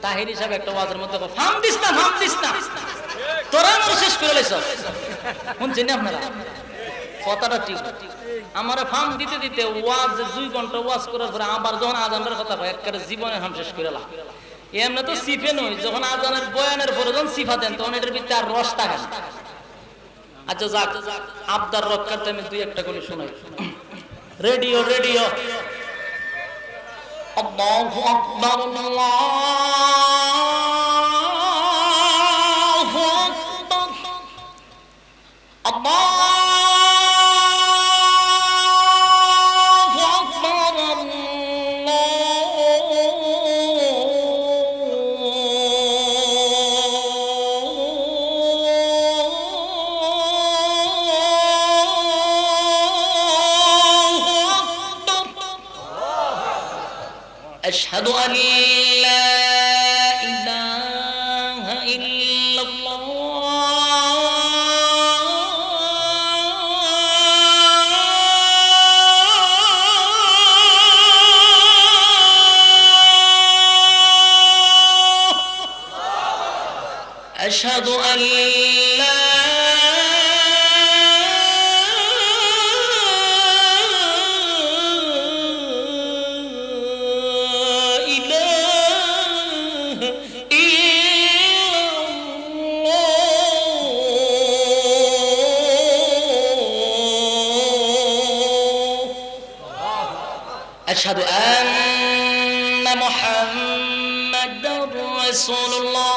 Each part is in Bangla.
তাহির হিসাবে একটা ওয়াজের মধ্যে ফাম দিস না তোরা আমার শেষ করে লাইছ শুনছেন আপনারা কথাটা ঠিক আমারে ফাম দিতে দিতে ওয়াজ 2 ঘন্টা ওয়াজ করার পরে আবার যখন আজানের কথা কয় একবারে জীবনে হাম শেষ করে লাগ এমনি তো সিফে নই যখন আজানের বয়ানের পরে যখন সিফা দেন তখন এটার ভিতরে আর রস থাকে না। আচ্ছা যাক আবদার রক্ষার্থে আমি 2-1টা করে শোনাই। রেডিও আল্লাহু আকবার আল্লাহু আকবার আল্লাহু আকবার أشهد أن لا إله إلا الله أشهد أن لا أشهد أن محمد رسول الله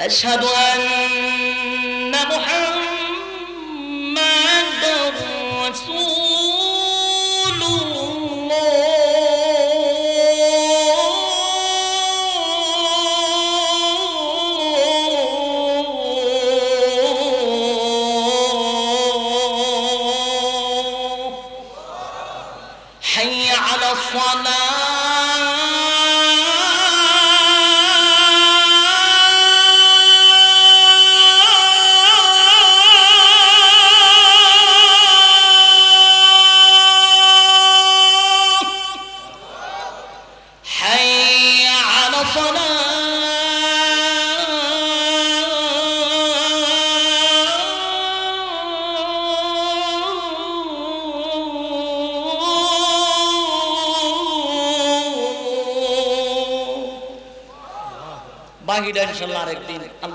أشهد أن محمد رسول الله حي على الصلاة বাকিটা ইনশাআল্লাহ আরেকদিন।